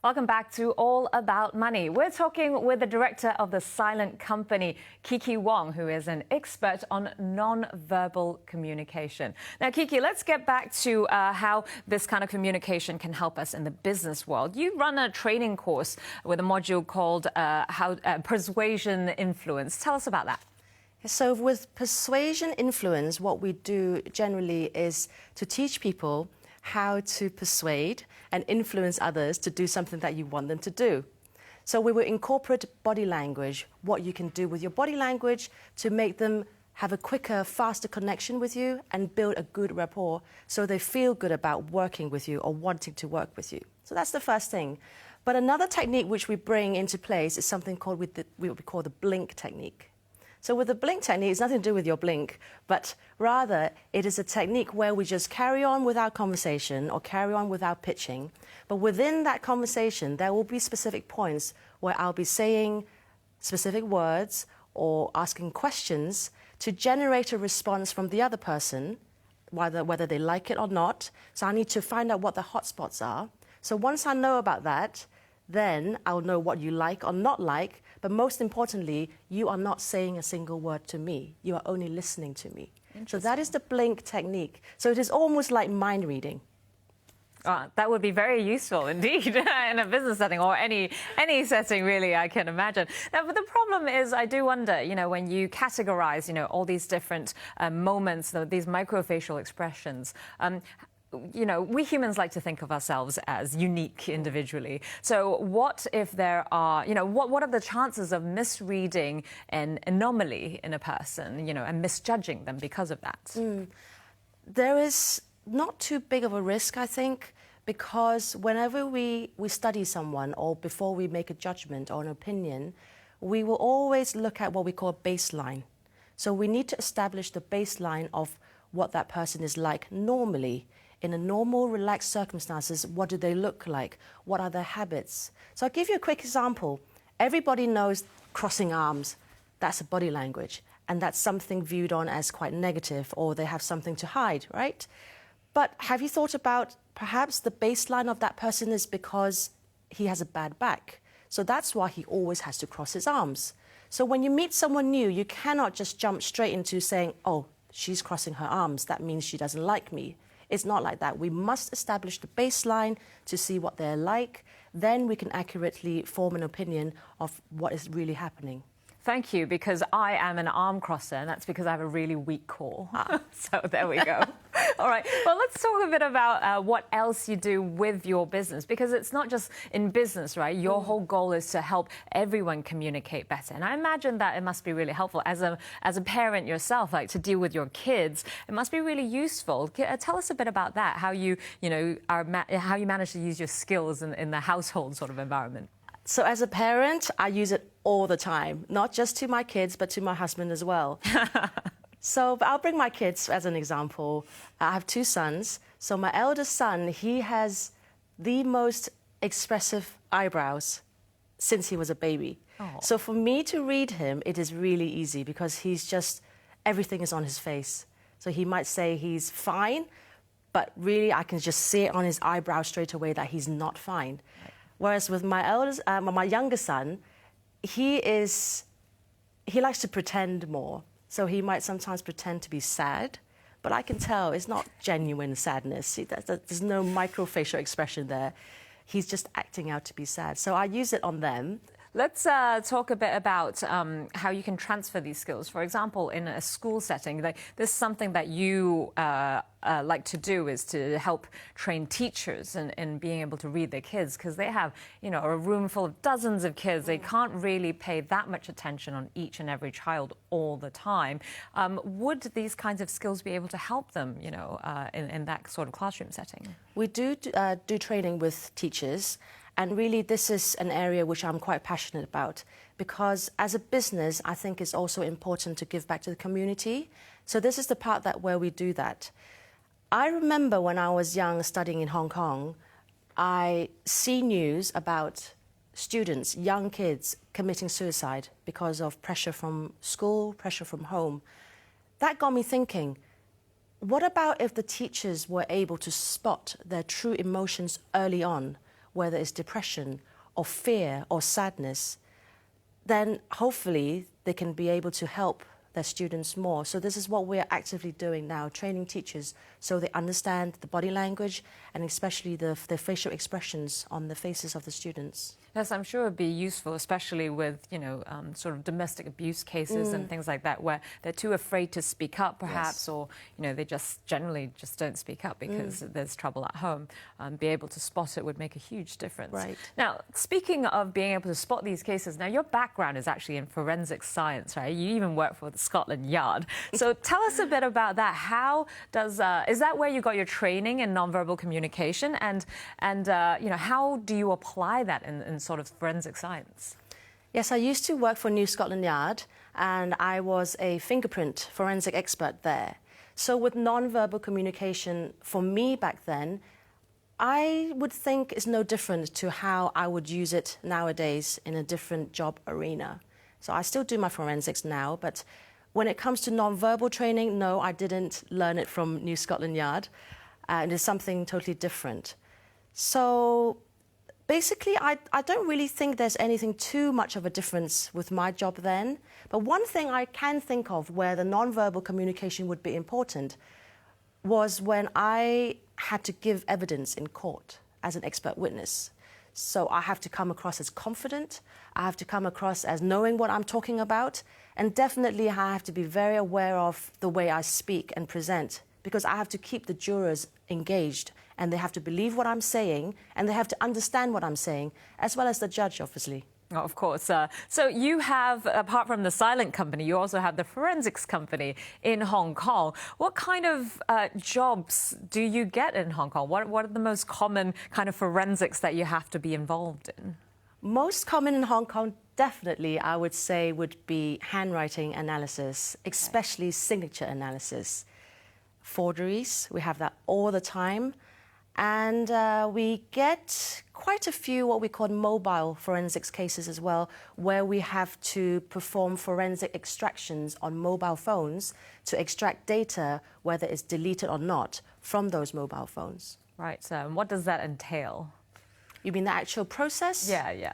Welcome back to All About Money. We're talking with the director of the silent company, Kiki Wong, who is an expert on non-verbal communication. Now, Kiki, let's get back to how this kind of communication can help us in the business world. You run a training course with a module called Persuasion Influence. Tell us about that. So with persuasion influence, what we do generally is to teach people how to persuade and influence others to do something that you want them to do. So we will incorporate body language, what you can do with your body language to make them have a quicker, faster connection with you and build a good rapport so they feel good about working with you or wanting to work with you. So that's the first thing. But another technique which we bring into place is something called what we call the blink technique. So with the blink technique, it's nothing to do with your blink, but rather it is a technique where we just carry on with our conversation or carry on with our pitching. But within that conversation, there will be specific points where I'll be saying specific words or asking questions to generate a response from the other person, whether they like it or not. So I need to find out what the hotspots are. So once I know about that, then I'll know what you like or not like. But most importantly, you are not saying a single word to me. You are only listening to me. So that is the blink technique. So it is almost like mind reading. That would be very useful indeed in a business setting or any setting, really, I can imagine. Now, but the problem is, I do wonder, when you categorize, all these different moments, these microfacial expressions, we humans like to think of ourselves as unique individually. So what if there are, what are the chances of misreading an anomaly in a person, and misjudging them because of that? There is not too big of a risk, I think, because whenever we study someone or before we make a judgment or an opinion, we will always look at what we call a baseline. So we need to establish the baseline of what that person is like normally. In a normal, relaxed circumstances, what do they look like? What are their habits? So I'll give you a quick example. Everybody knows crossing arms. That's a body language. And that's something viewed on as quite negative, or they have something to hide, right? But have you thought about perhaps the baseline of that person is because he has a bad back? So that's why he always has to cross his arms. So when you meet someone new, you cannot just jump straight into saying, oh, she's crossing her arms. That means she doesn't like me. It's not like that. We must establish the baseline to see what they're like. Then we can accurately form an opinion of what is really happening. Thank you, because I am an arm crosser, and that's because I have a really weak core. So there we go. All right. Well, let's talk a bit about what else you do with your business, because it's not just in business, right? Your whole goal is to help everyone communicate better. And I imagine that it must be really helpful as a parent yourself, like to deal with your kids. It must be really useful. Tell us a bit about that, how you manage to use your skills in the household sort of environment. So as a parent, I use it all the time, not just to my kids, but to my husband as well. So I'll bring my kids as an example. I have two sons. So my eldest son, he has the most expressive eyebrows since he was a baby. Oh. So for me to read him, it is really easy because everything is on his face. So he might say he's fine, but really I can just see it on his eyebrow straight away that he's not fine. Whereas with my younger son, he likes to pretend more. So he might sometimes pretend to be sad, but I can tell it's not genuine sadness. There's no microfacial expression there. He's just acting out to be sad. So I use it on them. Let's talk a bit about how you can transfer these skills. For example, in a school setting, this is something that you like to do, is to help train teachers in being able to read their kids, because they have, a room full of dozens of kids. They can't really pay that much attention on each and every child all the time. Would these kinds of skills be able to help them, in that sort of classroom setting? We do training with teachers. And really, this is an area which I'm quite passionate about, because as a business, I think it's also important to give back to the community. So this is the part where we do that. I remember when I was young studying in Hong Kong, I see news about students, young kids, committing suicide because of pressure from school, pressure from home. That got me thinking, what about if the teachers were able to spot their true emotions early on? whether it's depression or fear or sadness, then hopefully they can be able to help their students more. So this is what we're actively doing now, training teachers so they understand the body language and especially the facial expressions on the faces of the students. Yes, I'm sure it'd be useful, especially with, sort of domestic abuse cases and things like that, where they're too afraid to speak up, perhaps, or, they just generally just don't speak up because there's trouble at home. Be able to spot it would make a huge difference. Right. Now, speaking of being able to spot these cases, now your background is actually in forensic science, right? You even work for the Scotland Yard. So tell us a bit about that. How does, is that where you got your training in nonverbal communication? And how do you apply that in sort of forensic science? Yes, I used to work for New Scotland Yard and I was a fingerprint forensic expert there. So with non-verbal communication, for me back then, I would think it's no different to how I would use it nowadays in a different job arena. So I still do my forensics now, but when it comes to non-verbal training, no, I didn't learn it from New Scotland Yard. It is something totally different. So basically, I don't really think there's anything too much of a difference with my job then. But one thing I can think of where the non-verbal communication would be important was when I had to give evidence in court as an expert witness. So I have to come across as confident, I have to come across as knowing what I'm talking about, and definitely I have to be very aware of the way I speak and present, because I have to keep the jurors engaged and they have to believe what I'm saying and they have to understand what I'm saying, as well as the judge, obviously. Oh, of course. So you have, apart from the silent company, you also have the forensics company in Hong Kong. What kind of jobs do you get in Hong Kong? What are the most common kind of forensics that you have to be involved in? Most common in Hong Kong, definitely, I would say, would be handwriting analysis, especially signature analysis. Forgeries, we have that all the time. And we get quite a few what we call mobile forensics cases as well, where we have to perform forensic extractions on mobile phones to extract data, whether it's deleted or not, from those mobile phones. Right. So what does that entail? You mean the actual process? Yeah.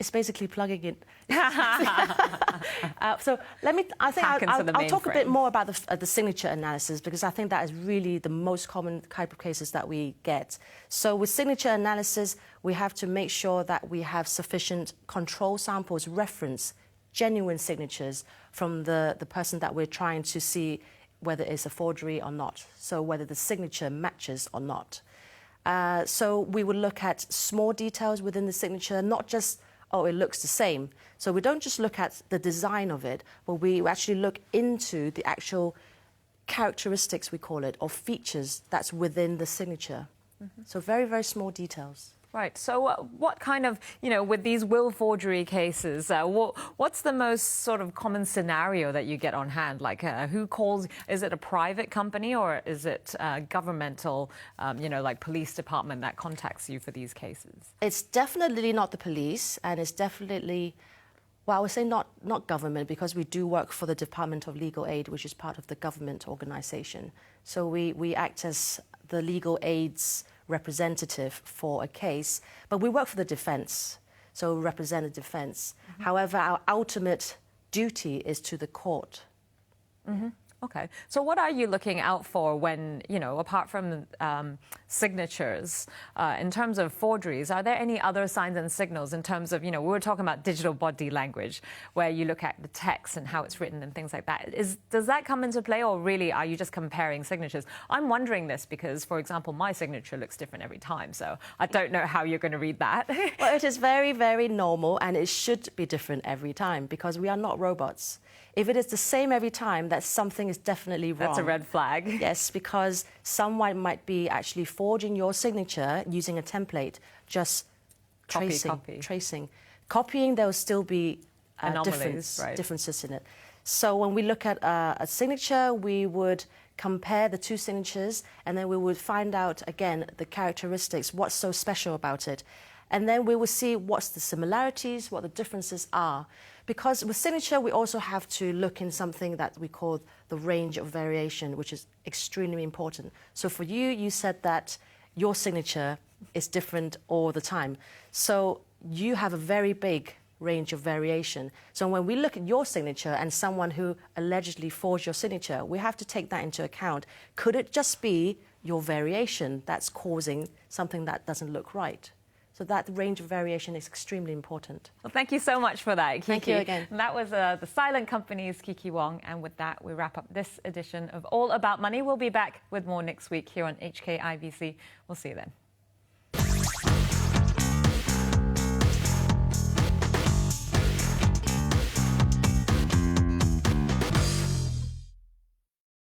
It's basically plugging in. So I'll talk a bit more about the signature analysis, because I think that is really the most common type of cases that we get. So with signature analysis, we have to make sure that we have sufficient control samples, reference genuine signatures from the person that we're trying to see whether it's a forgery or not, so whether the signature matches or not. So we will look at small details within the signature, not just, oh, it looks the same. So we don't just look at the design of it, but we actually look into the actual characteristics, we call it, or features that's within the signature. So very, very small details. Right. So what kind of, with these will forgery cases, what's the most sort of common scenario that you get on hand? Like who calls, is it a private company or is it governmental, like police department that contacts you for these cases? It's definitely not the police, and it's definitely, well, I would say not government, because we do work for the Department of Legal Aid, which is part of the government organisation. So we act as the legal aid's representative for a case, but we work for the defence, so we represent the defence. However, our ultimate duty is to the court. Okay. So what are you looking out for when, apart from signatures, in terms of forgeries, are there any other signs and signals in terms of, we were talking about digital body language, where you look at the text and how it's written and things like that. Does that come into play, or really are you just comparing signatures? I'm wondering this because, for example, my signature looks different every time, so I don't know how you're going to read that. Well, it is very, very normal, and it should be different every time, because we are not robots. If it is the same every time, that something is definitely wrong. That's a red flag. Yes, because someone might be actually forging your signature using a template, just tracing. Copying, there will still be differences in it. So when we look at a signature, we would compare the two signatures, and then we would find out, again, the characteristics, what's so special about it. And then we will see what's the similarities, what the differences are. Because with signature, we also have to look in something that we call the range of variation, which is extremely important. So for you, you said that your signature is different all the time. So you have a very big range of variation. So when we look at your signature and someone who allegedly forged your signature, we have to take that into account. Could it just be your variation that's causing something that doesn't look right? So that range of variation is extremely important. Well, thank you so much for that, Kiki. Thank you again. And that was the Silent Company's Kiki Wong. And with that, we wrap up this edition of All About Money. We'll be back with more next week here on HKIBC. We'll see you then.